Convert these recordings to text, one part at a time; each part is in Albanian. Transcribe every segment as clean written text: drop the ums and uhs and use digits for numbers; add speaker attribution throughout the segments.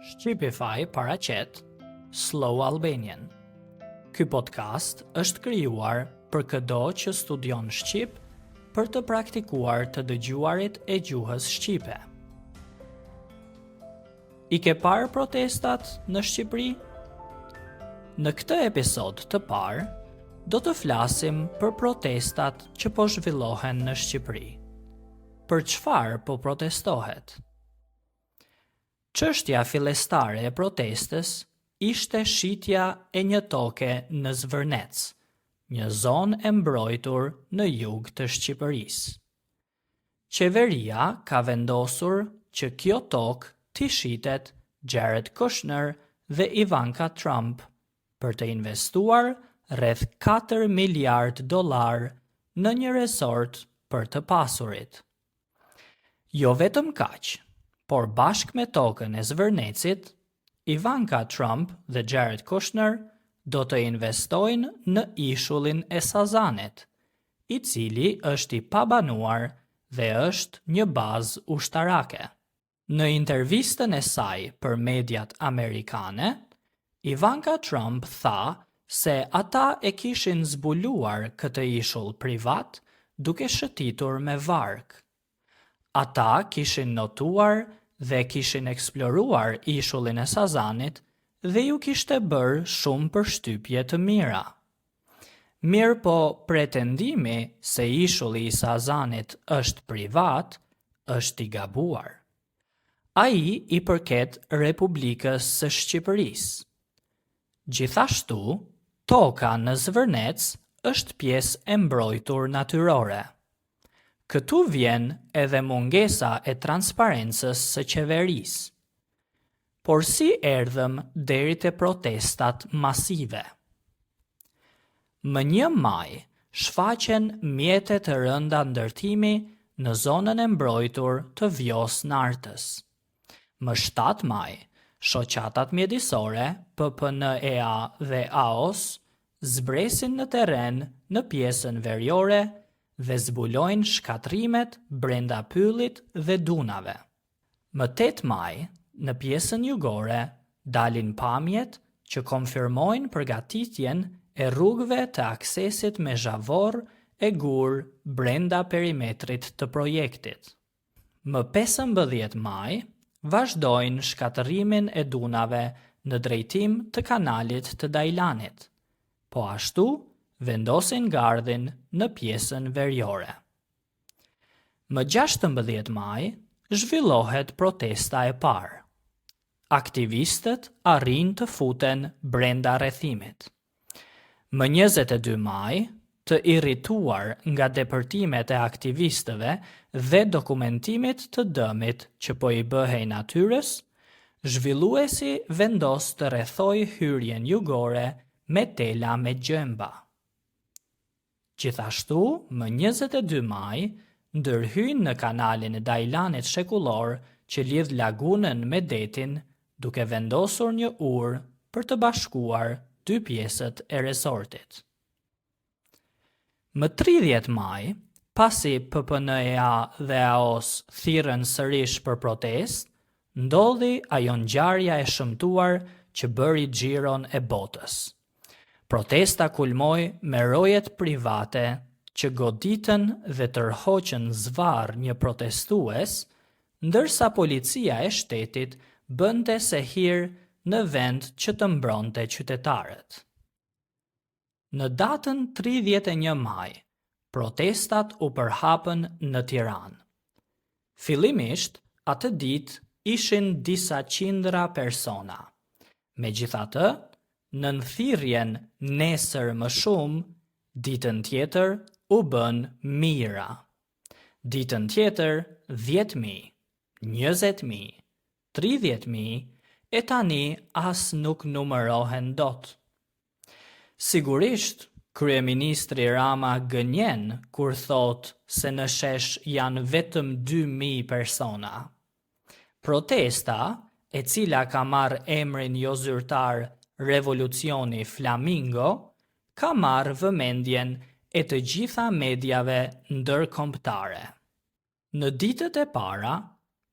Speaker 1: Shqipify paraqet Slow Albanian. Ky podcast është krijuar për çdo që studion shqip për të praktikuar të dëgjuarit e gjuhës shqipe. I ke parë protestat në Shqipëri? Në këtë episod të parë, do të flasim për protestat që po zhvillohen në Shqipëri. Për çfarë po protestohet? Çështja fillestare e protestës ishte shitja e një toke në Zvërnec, një zonë e mbrojtur në jug të Shqipërisë. Qeveria ka vendosur që kjo tokë t'i shitet Jared Kushner dhe Ivanka Trump për të investuar rreth 4 miliard dollar në një resort për të pasurit. Jo vetëm kaq, por bashkë me tokën e Zvërnecit, Ivanka Trump dhe Jared Kushner do të investojnë në ishullin e Sazanit, i cili është i pabanuar dhe është një bazë ushtarake. Në intervistën e saj për mediat amerikane, Ivanka Trump tha se ata e kishin zbuluar këtë ishull privat duke shëtitur me varg. Ata kishin notuar dhe kishin eksploruar ishullin e Sazanit dhe ju kishte bërë shumë përshtypje të mira. Mirë po pretendimi se ishulli i Sazanit është privat, është i gabuar. Ai i përket Republikës së Shqipërisë. Gjithashtu, toka në Zvërnec është pjesë e mbrojtur natyrore. Këtu vjen edhe mungesa e transparencës së qeverisë. Por si erdhëm deri te protestat masive? Më 1 maj shfaqen mjete të rënda ndërtimi në zonën e mbrojtur të Vjos-Nartës. Më 7 maj, shoqatat mjedisore, PPNEA dhe AOS, zbresin në terren në pjesën veriore dhe zbulojnë shkatrimet brenda pyllit dhe dunave. Më 8 maj, në pjesën jugore, dalin pamjet që konfirmojnë përgatitjen e rrugëve të aksesit me zhavor e gur brenda perimetrit të projektit. Më 15 maj, vazhdojnë shkatërimin e dunave në drejtim të kanalit të Dajlanit, po ashtu vendosin gardhin në pjesën veriore. Më 16 maj, zhvillohet protesta e parë. Aktivistët arrin të futen brenda rrethimit. Më 22 maj, të irrituar nga depërtimet e aktivistëve dhe dokumentimit të dëmit që po i bëhej natyrës, zhvilluesi vendos të rrethoj hyrjen jugore me tela me gjemba. Gjithashtu, më 22 maj, ndërhyjnë në kanalin e Dajlanit shekullor që lidh lagunën me detin, duke vendosur një urë për të bashkuar 2 pjesët e resortit. Më 30 maj, pasi PPNEA dhe AOS thirrën sërish për protestë, ndodhi ajo ngjarja e shëmtuar që bëri xhiron e botës. Protesta kulmoi me rojet private që goditën dhe tërhoqën zvarr një protestues, ndërsa policia e shtetit bënte se hir në vend që të mbronte qytetarët. Në datën 31 maj, protestat u përhapën në Tiranë. Fillimisht, atë ditë ishin disa qindra persona. Megjithatë, në thirrjen nesër më shumë, ditën tjetër u bën mijëra. Ditën tjetër 10.000, 20.000, 30.000 e tani as nuk numërohen dot. Sigurisht, kryeministri Rama gënjen kur thot se në shesh janë vetëm 2.000 persona. Protesta, e cila ka marrë emrin jo zyrtar Revolucioni Flamingo, ka marrë vëmendjen e të gjitha mediave ndërkombëtare. Në ditët e para,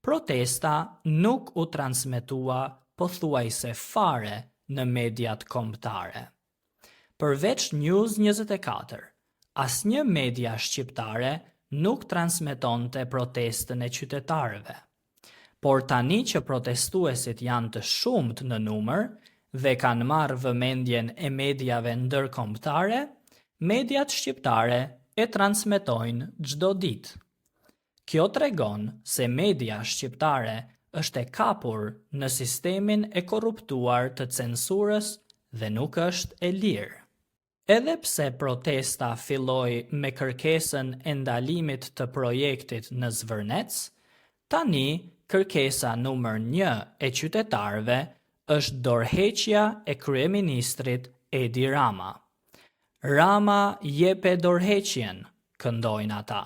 Speaker 1: protesta nuk u transmetua pothuajse fare në mediat kombëtare. Përveç News 24, asnjë media shqiptare nuk transmetonte protestën e qytetarëve. Por tani që protestuesit janë të shumt në numër dhe kanë marrë vëmendjen e mediave ndërkombëtare, mediat shqiptare e transmetojnë çdo ditë. Kjo tregon se media shqiptare është e kapur në sistemin e korruptuar të censurës dhe nuk është e lirë. Edhe pse protesta filloi me kërkesën e ndalimit të projektit në Zvërnec, tani kërkesa numër 1 e qytetarëve është dorëheqja e kryeministrit Edi Rama. Rama jepe dorëheqjen, këndojnë ata.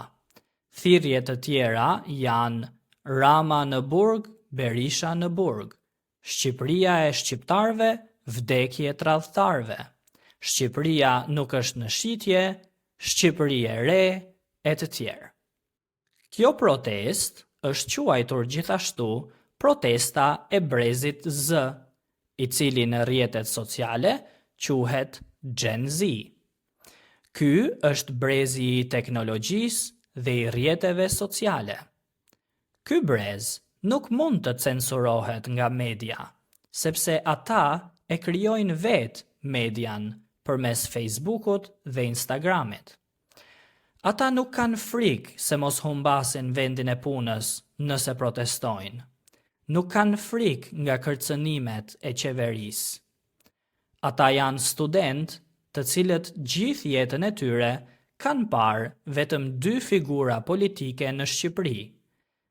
Speaker 1: Thirrje të tjera janë Rama në burg, Berisha në burg. Shqipëria e shqiptarëve, vdekje tradhtarëve. Shqipëria nuk është në shitje, Shqipëri e re, e të tjerë. Kjo protest është quajtur gjithashtu protesta e brezit Z, i cili në rrjetet sociale quhet Gen Z. Ky është brezi i teknologjisë dhe i rrjeteve sociale. Ky brez nuk mund të censurohet nga media, sepse ata e krijojnë vetë median përmes Facebookut dhe Instagramit. Ata nuk kanë frikë se mos humbasin vendin e punës nëse protestojnë. Nuk kanë frikë nga kërcënimet e qeverisë. Ata janë studentë të cilët gjithë jetën e tyre kanë parë vetëm 2 figura politike në Shqipëri,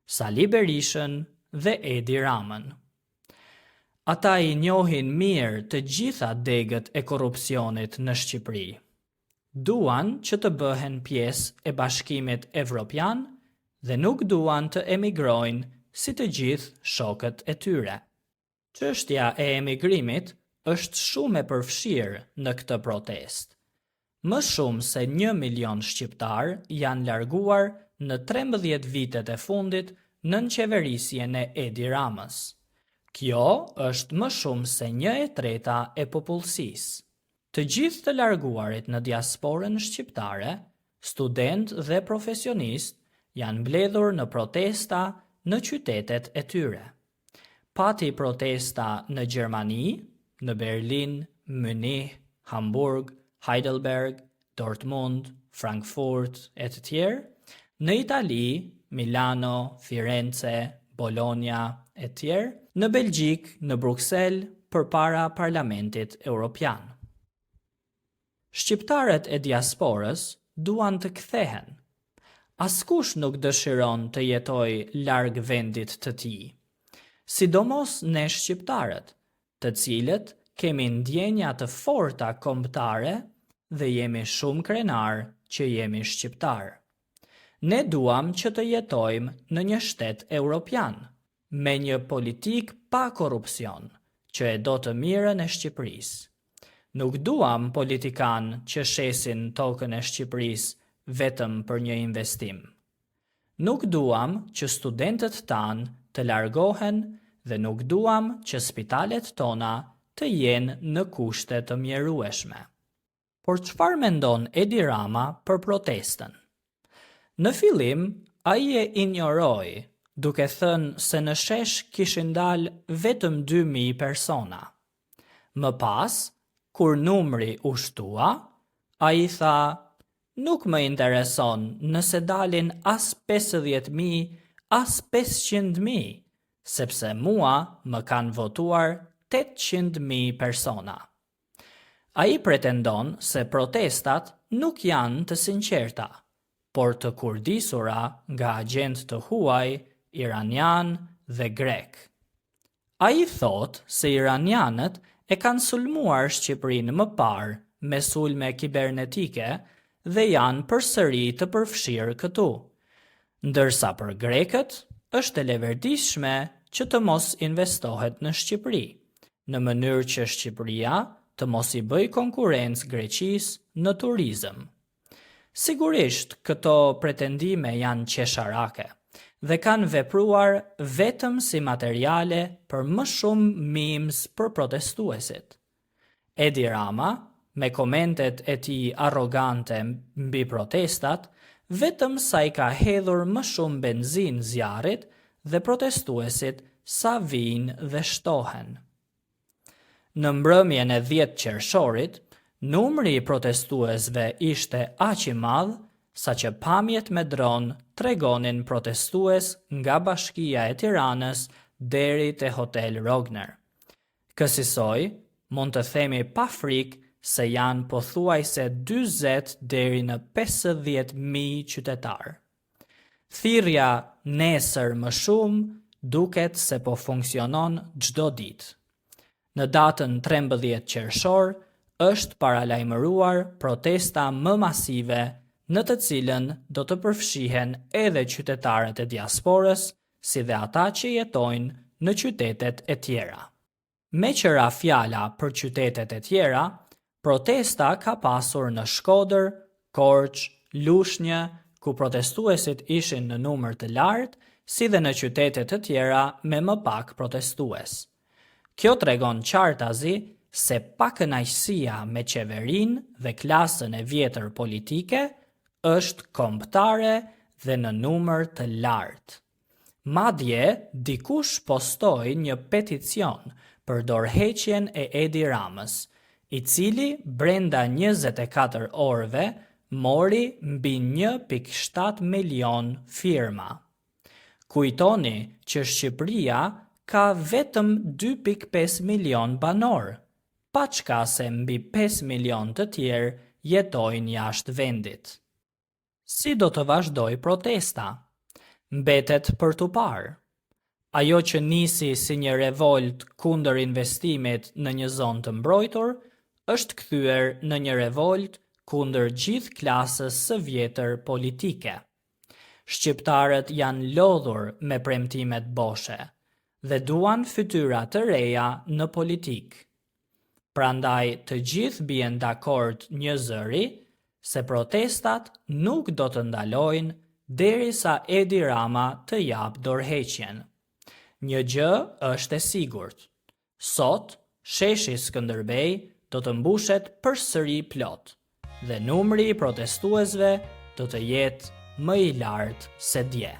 Speaker 1: Sali Berishën dhe Edi Ramën. Ata i njohin mirë të gjitha degët e korrupsionit në Shqipëri. Duan që të bëhen pjesë e Bashkimit Evropian dhe nuk duan të emigrojnë si të gjithë shokët e tyre. Çështja e emigrimit është shumë e përfshirë në këtë protest. Më shumë se 1 milion shqiptar janë larguar në 13 vitet e fundit nën qeverisjen e Edi Ramës. Kjo është më shumë se 1/3 e popullsisë. Të gjithë të larguarit në diasporën shqiptare, studentë dhe profesionistë, janë mbledhur në protesta në qytetet e tyre. Pati protesta në Gjermani, në Berlin, Munich, Hamburg, Heidelberg, Dortmund, Frankfurt e të tjerë, në Itali, Milano, Firenze, Bologna e tjerë, në Belgjik, në Bruksel, përpara Parlamentit Evropian. Shqiptarët e diasporës duan të kthehen. Askush nuk dëshiron të jetojë larg vendit të tij. Sidomos ne shqiptarët, të cilët kemi ndjenja të forta kombëtare dhe jemi shumë krenar që jemi shqiptar. Ne duam që të jetojmë në një shtet evropian, me një politik pa korrupsion, që e do të mirën e Shqipërisë. Nuk duam politikan që shesin tokën e Shqipërisë vetëm për një investim. Nuk duam që studentët tanë të largohen dhe nuk duam që spitalet tona të jenë në kushte të mjerueshme. Por çfarë mendon Edi Rama për protestën? Në fillim, ai e injoroi, duke thënë se në shesh kishin dalë vetëm 2000 persona. Më pas, kur numri u shtua, ai tha, nuk më intereson nëse dalin as 50.000, as 500.000, sepse mua më kanë votuar 800.000 persona. Ai pretendon se protestat nuk janë të sinqerta, por të kurdisura nga agent të huaj, iranian dhe grek. Ai thot se iranianët e kanë sulmuar Shqipërinë më parë me sulme kibernetike dhe janë përsëri të përfshirë këtu, ndërsa për grekët është e leverdishme që të mos investohet në Shqipëri, në mënyrë që Shqipëria të mos i bëj konkurrencë Greqisë në turizëm. Sigurisht, këto pretendime janë qesharake dhe kanë vepruar vetëm si materiale për më shumë memes për protestuesit. Edi Rama, me komentet e tij arrogante mbi protestat, vetëm sa i ka hedhur më shumë benzin zjarrit dhe protestuesit sa vijnë dhe shtohen. Në mbrëmjen e 10 qershorit, numri i protestuesve ishte aq i madh saqë pamjet me dron tregonin protestues nga Bashkia e Tiranës deri te Hotel Rogner. Kësaj mund të themi pa frikë se janë pothuajse 40 deri në 50.000 qytetar. Thirrja nesër më shumë duket se po funksionon çdo ditë. Në datën 13 qershor është paralajmëruar protesta më masive në të cilën do të përfshihen edhe qytetarët e diasporës, si dhe ata që jetojnë në qytetet e tjera. Me qëra fjala për qytetet e tjera, protesta ka pasur në Shkodër, Korçë, Lushnjë, ku protestuesit ishin në numër të lartë, si dhe në qytete të tjera me më pak protestues. Kjo tregon qartazi se pakënaqësia me qeverinë dhe klasën e vjetër politike është kombëtare dhe në numër të lartë. Madje dikush postoi një peticion për dorëheqjen e Edi Ramës, i cili brenda 24 orëve mori mbi 1.7 milion firma. Kujtoni që Shqipëria ka vetëm 2.5 milion banor, paçka se mbi 5 milion të tjerë jetojnë jashtë vendit. Si do të vazhdoj protesta? Mbetet për tu parë. Ajo që nisi si një revolt kundër investimit në një zonë të mbrojtur, është kthyer në një revolt kundër gjithë klasës së vjetër politike. Shqiptarët janë lodhur me premtimet boshe dhe duan fytyra të reja në politikë. Prandaj të gjithë bien dakord një zëri se protestat nuk do të ndalojnë derisa Edi Rama të jap dorëheqjen. Një gjë është e sigurt. Sot, sheshi Skënderbej do të mbushet përsëri plot dhe numri i protestuesve do të jetë më i lartë se dje.